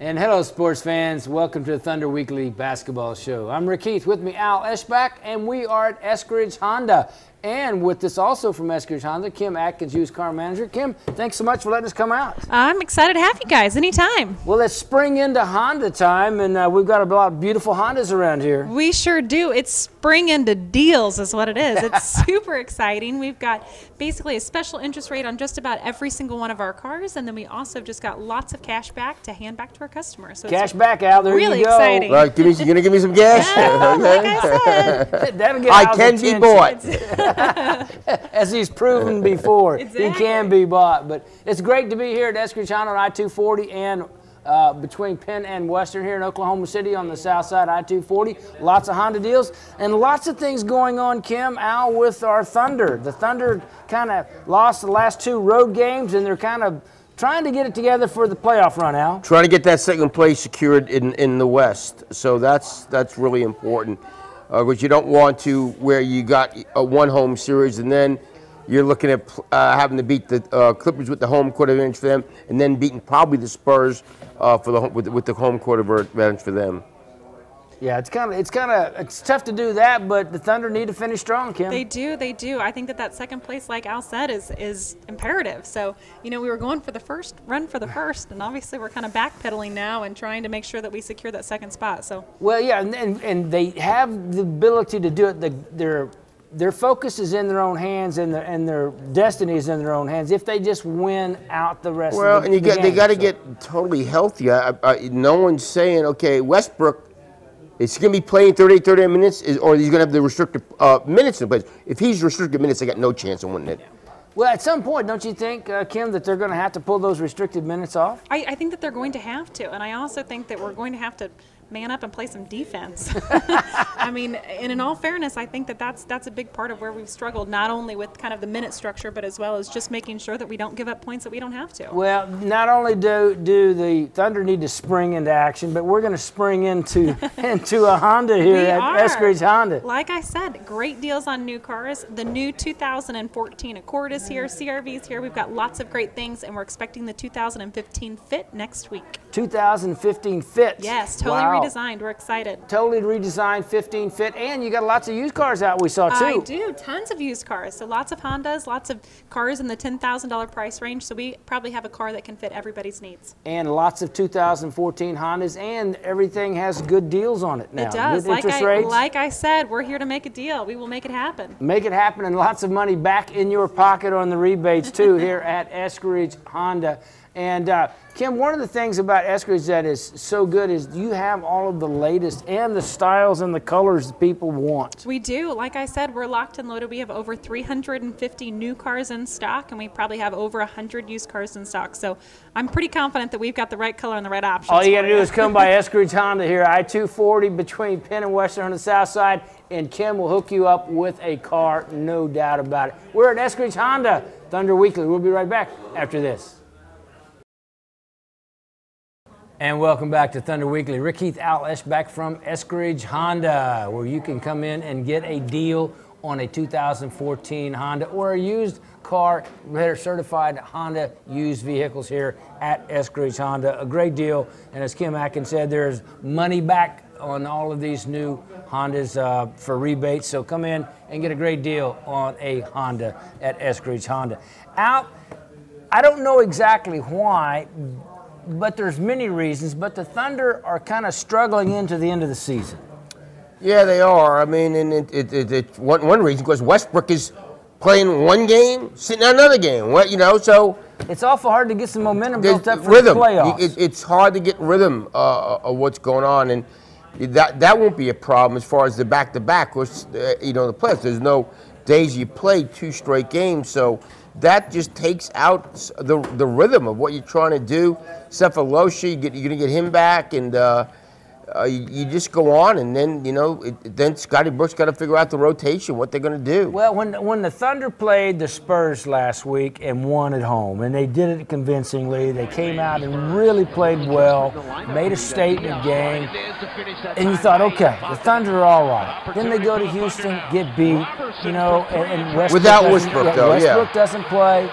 And hello, sports fans. Welcome to the Thunder Weekly Basketball Show. I'm Rick Heath, with me Al Eschbach, and we are at Eskridge Honda. And with us also from Eskridge Honda, Kim Atkins, used car manager. Kim, thanks so much for letting us come out. I'm excited to have you guys anytime. Well, let's spring into Honda time, and we've got a lot of beautiful Hondas around here. We sure do. It's spring into deals is what it is. It's super exciting. We've got basically a special interest rate on just about every single one of our cars, and then we also just got lots of cash back to hand back to our customers. So cash back, Al. There really you go. Exciting. Right, you're going to give me some cash? Yeah, like I said. That'll get I can be bought. As he's proven before, Exactly. He can be bought. But it's great to be here at Eskridge Honda on I-240 and between Penn and Western here in Oklahoma City on the south side, I-240. Lots of Honda deals and lots of things going on, Kim, Al, with our Thunder. The Thunder kind of lost the last two road games, and they're kind of trying to get it together for the playoff run, Al. Trying to get that second place secured in the West. So that's really important. Because you don't want to where you got a one home series and then you're looking at having to beat the Clippers with the home court advantage for them, and then beating probably the Spurs with the home court advantage for them. Yeah, it's tough to do that, but the Thunder need to finish strong, Kim. They do. I think that second place, like Al said, is imperative. So, you know, we were going for the first, and obviously we're kind of backpedaling now and trying to make sure that we secure that second spot. So. Well, yeah, and they have the ability to do it. Their focus is in their own hands, and their destiny is in their own hands if they just win out the rest of the game. Well, and they got to get totally healthy. No one's saying, okay, Westbrook, is he going to be playing 38 minutes, or he's going to have the restricted minutes in place? If he's restricted minutes, they got no chance of winning it. Well, at some point, don't you think, Kim, that they're going to have to pull those restricted minutes off? I think that they're going to have to, and I also think that we're going to have to man up and play some defense. I mean, and in all fairness, I think that that's a big part of where we've struggled, not only with kind of the minute structure, but as well as just making sure that we don't give up points that we don't have to. Well, not only do the Thunder need to spring into action, but we're going to spring into a Honda here at Eskridge Honda. Like I said, great deals on new cars. The new 2014 Accord is here, CRV's here. We've got lots of great things, and we're expecting the 2015 Fit next week. 2015 Fit. Yes, totally redesigned. We're excited. Totally redesigned 15 Fit, and you got lots of used cars out we saw too. I do, tons of used cars. So lots of Hondas, lots of cars in the $10,000 price range. So we probably have a car that can fit everybody's needs. And lots of 2014 Hondas, and everything has good deals on it now. It does. Good interest rates. Like I said, we're here to make a deal. We will make it happen. Make it happen, and lots of money back in your pocket on the rebates too here at Eskridge Honda. And Kim, one of the things about Eskridge that is so good is you have all of the latest and the styles and the colors that people want. We do. Like I said, we're locked and loaded. We have over 350 new cars in stock, and we probably have over 100 used cars in stock. So I'm pretty confident that we've got the right color and the right options. All you got to do is come by Eskridge Honda here, I-240 between Penn and Western on the south side, and Kim will hook you up with a car, no doubt about it. We're at Eskridge Honda, Thunder Weekly. We'll be right back after this. And welcome back to Thunder Weekly. Rick Heath, Al Eschbach from Eskridge Honda, where you can come in and get a deal on a 2014 Honda or a used car, certified Honda used vehicles here at Eskridge Honda. A great deal, and as Kim Atkins said, there's money back on all of these new Hondas for rebates. So come in and get a great deal on a Honda at Eskridge Honda. Al, I don't know exactly why, but there's many reasons, but the Thunder are kind of struggling into the end of the season. Yeah, they are. I mean, and one reason, because Westbrook is playing one game, sitting on another game. So it's awful hard to get some momentum built up for the playoffs. It's hard to get rhythm of what's going on, and that won't be a problem as far as the back-to-back. Which the playoffs, there's no days you play 2 straight games, so that just takes out the rhythm of what you're trying to do. Cephalosha, you're going to get him back, and you just go on, and then then Scotty Brooks got to figure out the rotation, what they're going to do. Well, when the Thunder played the Spurs last week and won at home, and they did it convincingly, they came out and really played well, made a statement game, and you thought, okay, the Thunder are all right. Then they go to Houston, get beat, and Westbrook without Westbrook, Westbrook doesn't play.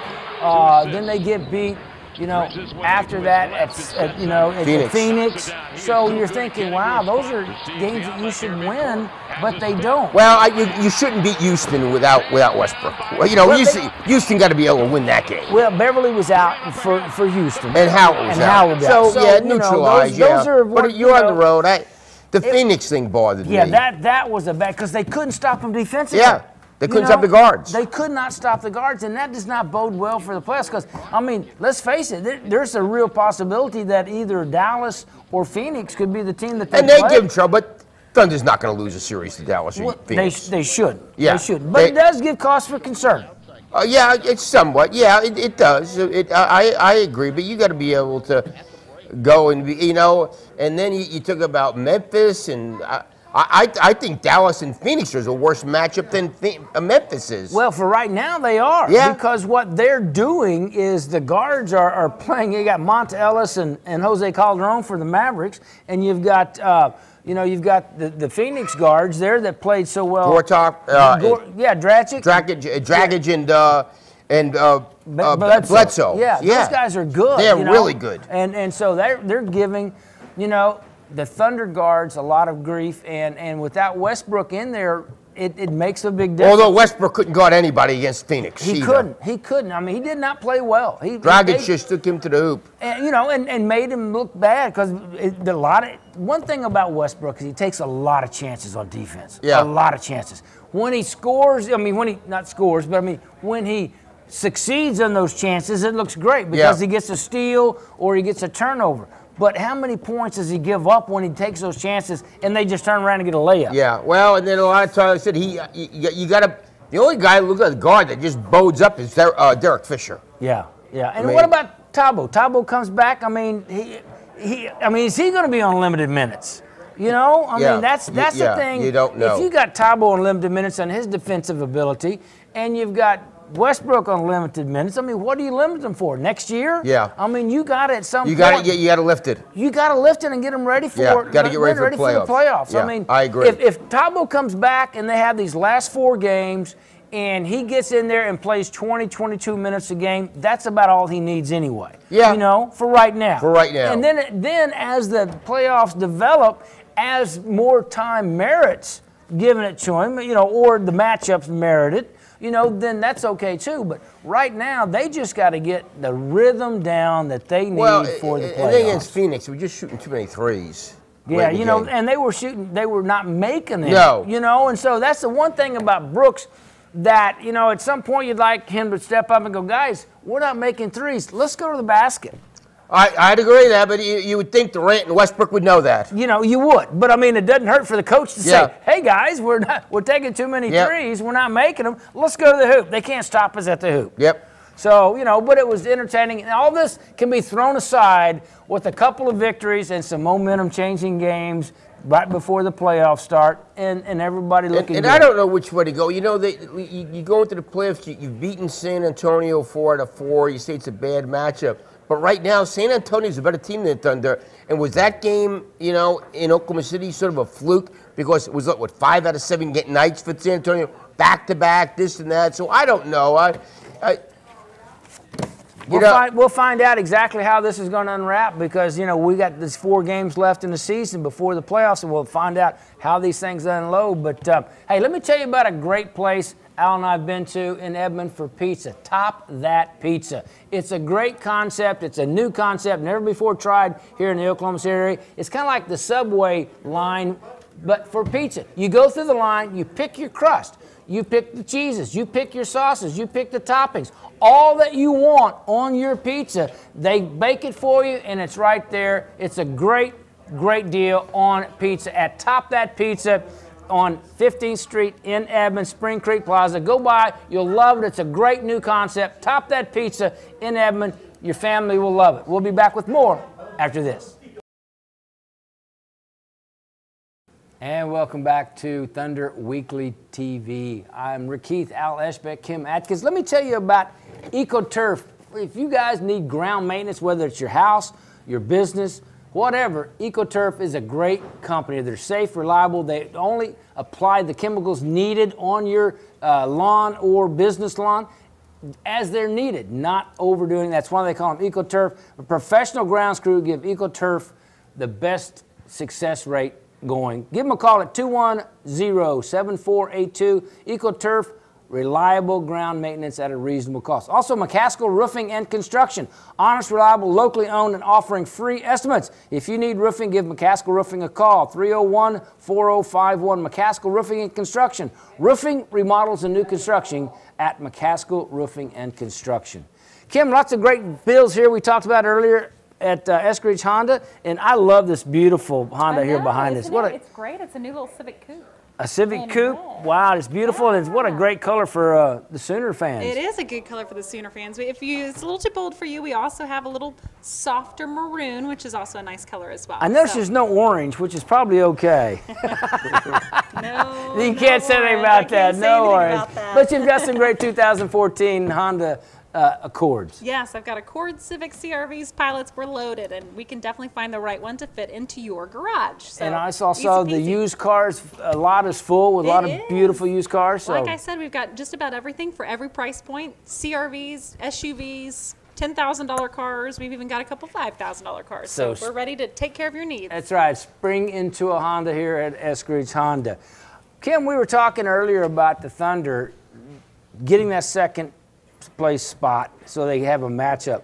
Then they get beat you know, after that at Phoenix. So you're thinking, wow, those are games that you should win, but they don't. Well, you shouldn't beat Houston without Westbrook. Well, you know, Houston got to be able to win that game. Well, Beverly was out for Houston. And Howard was out. So yeah, neutralized. Those are what, but you're on the road. The Phoenix thing bothered me. Yeah, that was a bad, because they couldn't stop them defensively. Yeah. They couldn't stop the guards. They could not stop the guards, and that does not bode well for the playoffs. Because, I mean, let's face it, there's a real possibility that either Dallas or Phoenix could be the team that they And they give them trouble, but Thunder's not going to lose a series to Dallas or Phoenix. They should. Yeah. They should. But it does give cause for concern. Yeah, it's somewhat. Yeah, it does. I agree, but you got to be able to go and be, you know, and then you talk about Memphis, and I think Dallas and Phoenix is a worse matchup than Memphis is. Well, for right now, they are. Yeah. Because what they're doing is the guards are playing. You got Monta Ellis and Jose Calderon for the Mavericks, and you've got you've got the Phoenix guards there that played so well. Gortok, Dragic, and Bledsoe. Bledsoe. Yeah, those guys are good. They're really good. And so they're giving, the Thunder guards a lot of grief, and without Westbrook in there, it makes a big difference. Although Westbrook couldn't guard anybody against Phoenix. He couldn't. I mean, he did not play well. Dragic just took him to the hoop. And made him look bad, because one thing about Westbrook is he takes a lot of chances on defense. Yeah. A lot of chances. When he scores, when he succeeds on those chances, it looks great because he gets a steal or he gets a turnover. But how many points does he give up when he takes those chances and they just turn around and get a layup? Yeah, well, and then a lot of times I said you got to. The only guy look at the guard that just bodes up is Derek Fisher. Yeah. And what about Tabo? Tabo comes back. I mean, is he going to be on limited minutes? I mean, that's the thing. You don't know. If you got Tabo on limited minutes on his defensive ability, and you've got Westbrook on limited minutes, I mean, what do you limit them for? Next year? Yeah. I mean, you got it at some point. You got to lift it. You got to lift it and get them ready for it. Got to get ready for the playoffs. Yeah, I mean, I agree. If Tabo comes back and they have these last 4 games and he gets in there and plays 20, 22 minutes a game, that's about all he needs anyway. Yeah. For right now. For right now. And then as the playoffs develop, as more time merits giving it to him, or the matchups merit it, then that's okay too. But right now, they just got to get the rhythm down that they need for the playoffs. And then against Phoenix, we're just shooting too many threes. Yeah, and they were not making them. No. And so that's the one thing about Brooks that, at some point you'd like him to step up and go, guys, we're not making threes. Let's go to the basket. I'd agree with that, but you would think Durant and Westbrook would know that. You would. But, I mean, it doesn't hurt for the coach to say, hey, guys, we're taking too many threes. We're not making them. Let's go to the hoop. They can't stop us at the hoop. Yep. So, but it was entertaining. And all this can be thrown aside with a couple of victories and some momentum-changing games right before the playoffs start, and everybody looking good. And I don't know which way to go. You go into the playoffs, you've beaten San Antonio 4-4. You say it's a bad matchup. But right now, San Antonio's a better team than Thunder. And was that game, in Oklahoma City sort of a fluke? Because it was, 5 out of 7 nights for San Antonio, back-to-back, this and that. So I don't know. We'll find out exactly how this is going to unwrap, because, we got these 4 games left in the season before the playoffs, and we'll find out how these things unload. But, hey, let me tell you about a great place Al and I have been to in Edmond for pizza. Top That Pizza. It's a great concept. It's a new concept, never before tried here in the Oklahoma City area. It's kind of like the Subway line, but for pizza. You go through the line, you pick your crust, you pick the cheeses, you pick your sauces, you pick the toppings. All that you want on your pizza, they bake it for you, and it's right there. It's a great, great deal on pizza at Top That Pizza on 15th Street in Edmond, Spring Creek Plaza. Go by. You'll love it. It's a great new concept. Top That Pizza in Edmond. Your family will love it. We'll be back with more after this. And welcome back to Thunder Weekly TV. I'm Heath, Al Eschbach, Kim Atkins. Let me tell you about EcoTurf. If you guys need ground maintenance, whether it's your house, your business, whatever, EcoTurf is a great company. They're safe, reliable. They only apply the chemicals needed on your lawn or business lawn. as they're needed, not overdoing. That's why they call them EcoTurf. A professional grounds crew give EcoTurf the best success rate going. Give them a call at 210-7482. EcoTurf, reliable ground maintenance at a reasonable cost. Also, McCaskill Roofing and Construction. Honest, reliable, locally owned, and offering free estimates. If you need roofing, give McCaskill Roofing a call. 301-4051. McCaskill Roofing and Construction. Roofing, remodels, and new construction at McCaskill Roofing and Construction. Kim, lots of great builds here we talked about earlier at Eskridge Honda, and I love this beautiful Honda here behind us. It's great. It's a new little Civic Coupe. A Civic Coupe. Wow, it's beautiful, and it's what a great color for the Sooner fans. It is a good color for the Sooner fans. It's a little too bold for you. We also have a little softer maroon, which is also a nice color as well. I noticed there's no orange, which is probably okay. No, you can't say anything about that. No orange. But you've got some great 2014 Honda Accords. Yes, I've got Accord Civic CRVs pilots. We're loaded, and we can definitely find the right one to fit into your garage. So, and I saw the used cars, a lot is full with a lot of beautiful used cars. So. Like I said, we've got just about everything for every price point. CRVs, SUVs, $10,000 cars. We've even got a couple $5,000 cars. So we're ready to take care of your needs. That's right. Spring into a Honda here at Eskridge Honda. Kim, we were talking earlier about the Thunder getting that second place spot so they have a matchup.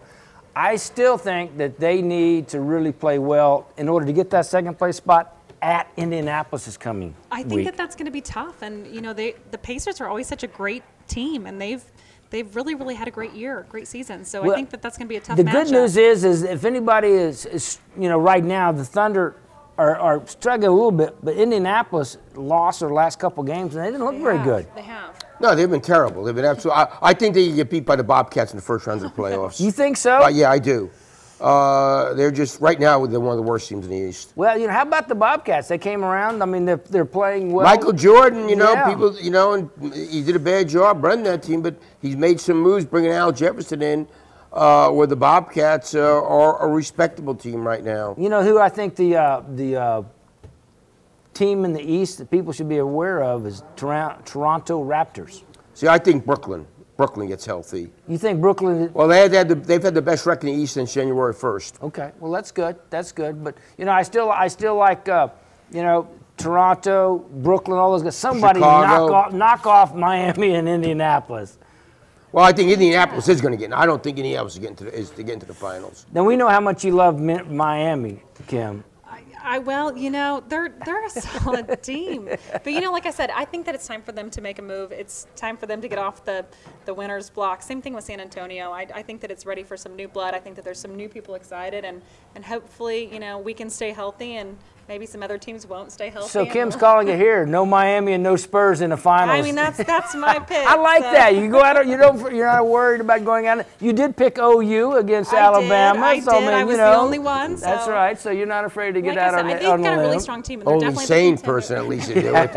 I still think that they need to really play well in order to get that second place spot at Indianapolis this coming I think that that's going to be tough, and you know the Pacers are always such a great team, and they've really had a great year, great season. So I think that that's going to be a tough matchup. The good news is if anybody is right now, the Thunder are struggling a little bit, but Indianapolis lost their last couple games and they didn't look very good. They have. No, they've been terrible. They've been absolutely. I think they get beat by the Bobcats in the first round of the playoffs. You think so? Yeah, I do. They're just right now they're one of the worst teams in the East. Well, how about the Bobcats? They came around. I mean, they're playing well. Michael Jordan, people, and he did a bad job running that team, but he's made some moves bringing Al Jefferson in. Where the Bobcats are a respectable team right now. You know who I think the team in the East that people should be aware of is Toronto Raptors. See, I think Brooklyn gets healthy. You think Brooklyn? Well, they've had the best record in the East since January 1st. Okay, well that's good. That's good. But I still like Toronto, Brooklyn, all those guys. Somebody knock off Miami and Indianapolis. Well, I think Indianapolis is going to get in. I don't think Indianapolis is to get into the finals. Now, we know how much you love Miami, Kim. They're a solid team. But, like I said, I think that it's time for them to make a move. It's time for them to get off the winner's block. Same thing with San Antonio. I think that it's ready for some new blood. I think that there's some new people excited. And hopefully, we can stay healthy and maybe some other teams won't stay healthy. So Kim's calling it here. No Miami and no Spurs in the finals. I mean, that's my pick. I like that. You go out. You're not worried about going out. You did pick OU against Alabama. I did. I was the only one. So. That's right. So you're not afraid to get out on the limb. They've got a really strong team. And only sane person at least to do it.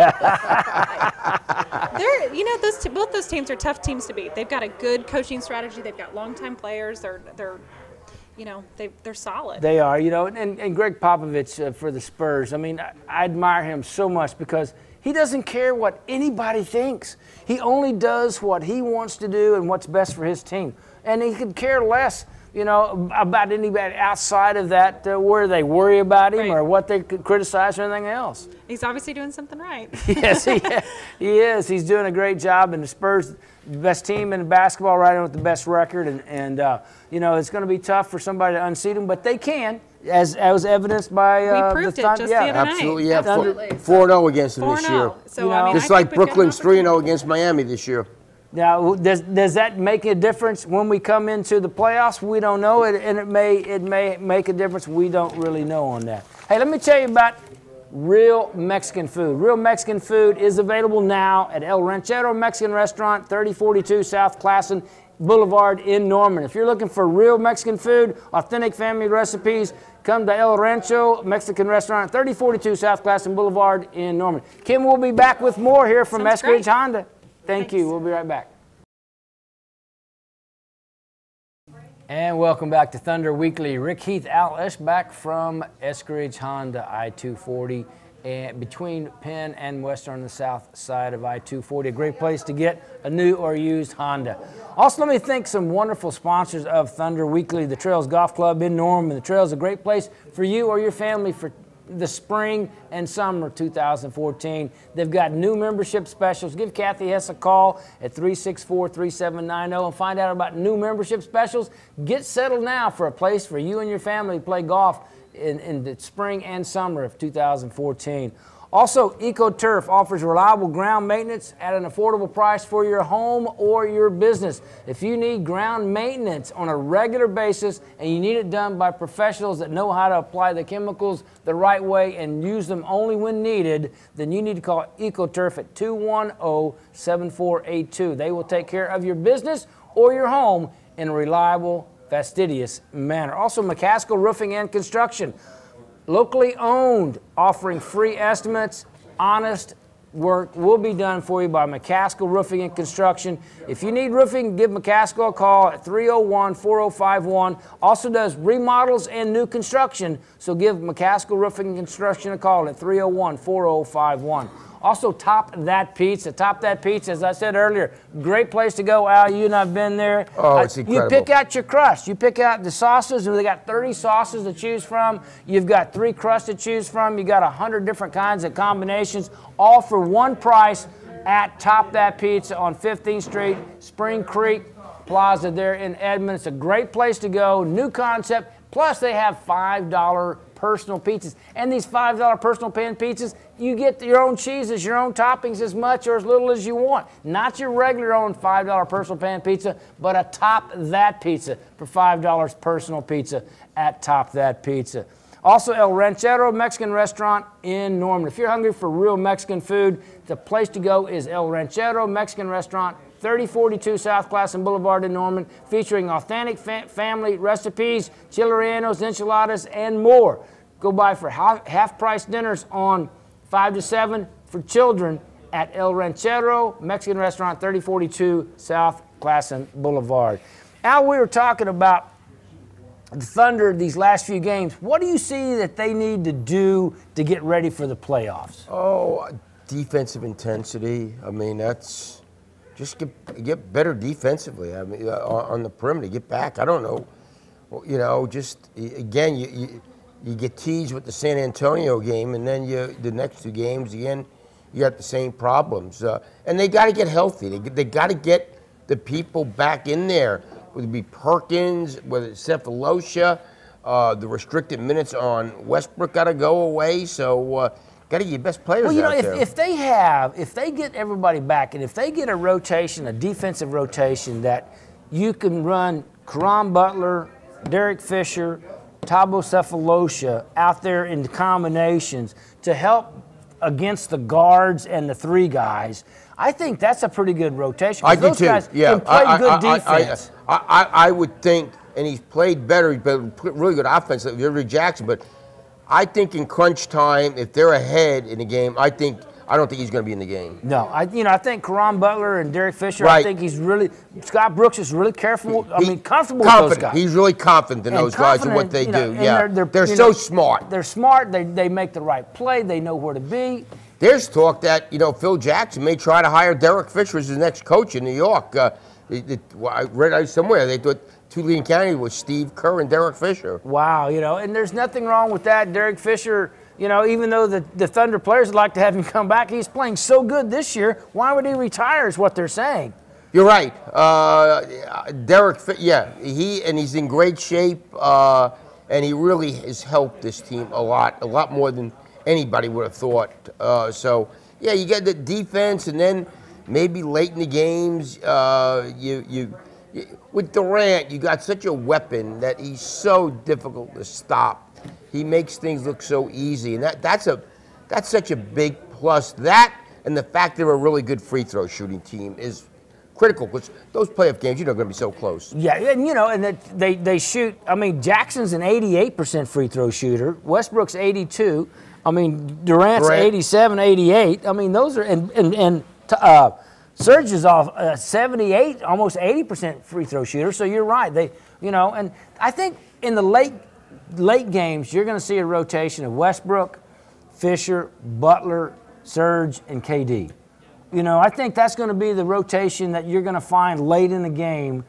Both those teams are tough teams to beat. They've got a good coaching strategy. They've got longtime players. They're solid. They are, and Greg Popovich for the Spurs. I mean, I admire him so much because he doesn't care what anybody thinks. He only does what he wants to do and what's best for his team. And he could care less, about anybody outside of that, where they worry about him or what they could criticize or anything else. He's obviously doing something right. Yes, he is. He's doing a great job, and the Spurs, the best team in basketball, right in with the best record, and it's going to be tough for somebody to unseat them, but they can, as evidenced by we proved the Thunder. Just the other night. Absolutely, yeah. 4-0 against them this year. So, just like Brooklyn's 3-0 against Miami this year. Now, does that make a difference when we come into the playoffs? We don't know, and it may make a difference. We don't really know on that. Hey, let me tell you about Real Mexican Food. Real Mexican Food is available now at El Ranchero Mexican Restaurant, 3042 South Classen Boulevard in Norman. If you're looking for real Mexican food, authentic family recipes, come to El Rancho Mexican Restaurant, 3042 South Classen Boulevard in Norman. Kim will be back with more here from Eskridge Honda. Thanks. You. We'll be right back. And welcome back to Thunder Weekly. Rick, Heath, Al Eschbach from Eskridge Honda, I-240 and between Penn and Western on the south side of I-240. A great place to get a new or used Honda. Also, let me thank some wonderful sponsors of Thunder Weekly. The Trails Golf Club in Norman. The Trails is a great place for you or your family for the spring and summer 2014. They've got new membership specials. Give Kathy Hess a call at 364-3790 and find out about new membership specials. Get settled now for a place for you and your family to play golf in the spring and summer of 2014. Also, EcoTurf offers reliable ground maintenance at an affordable price for your home or your business. If you need ground maintenance on a regular basis and you need it done by professionals that know how to apply the chemicals the right way and use them only when needed, then you need to call EcoTurf at 210-7482. They will take care of your business or your home in a reliable, fastidious manner. Also, McCaskill Roofing and Construction. Locally owned, offering free estimates. Honest work will be done for you by McCaskill Roofing and Construction. If you need roofing, give McCaskill a call at 301-4051. Also does remodels and new construction, so give McCaskill Roofing and Construction a call at 301-4051. Also, Top That Pizza. Top That Pizza, as I said earlier, great place to go. Al, you and I've been there. Oh, it's incredible. You pick out your crust. You pick out the sauces. They got 30 sauces to choose from. You've got 3 crusts to choose from. You got 100 different kinds of combinations, all for one price at Top That Pizza on 15th Street, Spring Creek Plaza there in Edmond. It's a great place to go. New concept. Plus, they have $5 personal pizzas. And these $5 personal pan pizzas, you get your own cheeses, your own toppings as much or as little as you want. Not your regular own $5 personal pan pizza, but a Top That Pizza for $5 personal pizza at Top That Pizza. Also, El Ranchero Mexican Restaurant in Norman. If you're hungry for real Mexican food, the place to go is El Ranchero Mexican Restaurant, 3042 South Classen Boulevard in Norman, featuring authentic family recipes, chilereanos, enchiladas, and more. Go by for half-price dinners on 5 to 7 for children at El Ranchero Mexican Restaurant, 3042 South Classen Boulevard. Al, we were talking about the Thunder these last few games. What do you see that they need to do to get ready for the playoffs? Oh, defensive intensity. I mean, that's just get better defensively. I mean, on the perimeter, get back. I don't know. You know, just again, you get teased with the San Antonio game, and then the next 2 games again, you got the same problems. And they got to get healthy. They got to get the people back in there. Whether it be Perkins, whether it's Cephalosha, the restricted minutes on Westbrook got to go away. So got to get your best players out there. Well, you know, if they get everybody back, and if they get a rotation, a defensive rotation that you can run Caron Butler, Derek Fisher, Thabo Cephalosha out there in the combinations to help against the guards and the 3 guys, I think that's a pretty good rotation. I do those too. Guys Yeah, can play good defense. I would think, and he's played better. He's played really good offense, like Jerry Jackson. But I think in crunch time, if they're ahead in the game, I don't think he's going to be in the game. No, I think Caron Butler and Derek Fisher. Right. I think he's really Scott Brooks is really careful. Comfortable with those guys. He's really confident in those guys and what they do. Yeah, they're so smart. They're smart. They make the right play. They know where to be. There's talk that Phil Jackson may try to hire Derek Fisher as his next coach in New York. I read somewhere they thought Tulane County was Steve Kerr and Derek Fisher. Wow, and there's nothing wrong with that. Derek Fisher, even though the Thunder players would like to have him come back, he's playing so good this year. Why would he retire? Is what they're saying. You're right, Derek. Yeah, he's in great shape, and he really has helped this team a lot more than anybody would have thought. So yeah, you get the defense, and then maybe late in the games, with Durant, you got such a weapon that he's so difficult to stop. He makes things look so easy, and that's such a big plus. That and the fact they're a really good free throw shooting team is critical, because those playoff games, are going to be so close. Yeah, and and they shoot. I mean, Jackson's an 88% free throw shooter. Westbrook's 82. I mean, Durant's 87, 88. I mean, those are and Serge is off 78, almost 80% free throw shooter. So you're right. And I think in the late games, you're going to see a rotation of Westbrook, Fisher, Butler, Serge, and KD. You know, I think that's going to be the rotation that you're going to find late in the game.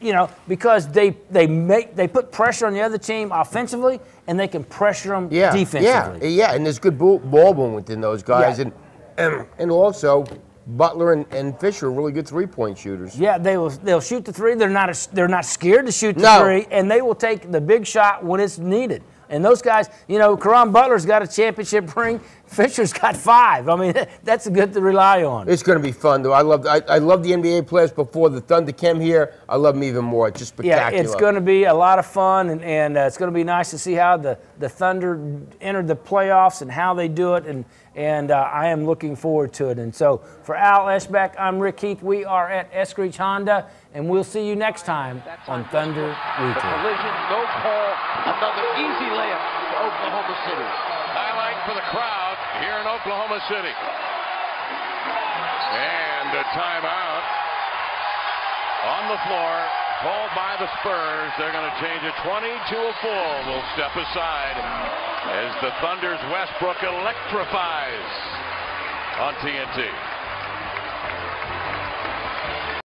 You know, because they put pressure on the other team offensively, and they can pressure them defensively. Yeah, and there's good ball movement within those guys, Yeah. and also Butler and Fisher are really good three-point shooters. Yeah, they'll shoot the three. They're not scared to shoot the No. three, and they will take the big shot when it's needed. And those guys, you know, Caron Butler's got a championship ring. Fisher's got 5. I mean, that's good to rely on. It's going to be fun, though. I love the NBA players before the Thunder came here. I love them even more. It's just spectacular. Yeah, it's going to be a lot of fun, and it's going to be nice to see how the Thunder enter the playoffs and how they do it, and I am looking forward to it. And so for Al Eschbach, I'm Rick Heath. We are at Eskridge Honda, and we'll see you next time on Thunder Weekly. Collision, no call, another easy layup to Oklahoma City. Highlight for the crowd here in Oklahoma City. And a timeout on the floor, called by the Spurs. They're going to change it 20 to a full. Will step aside as the Thunder's Westbrook electrifies on TNT.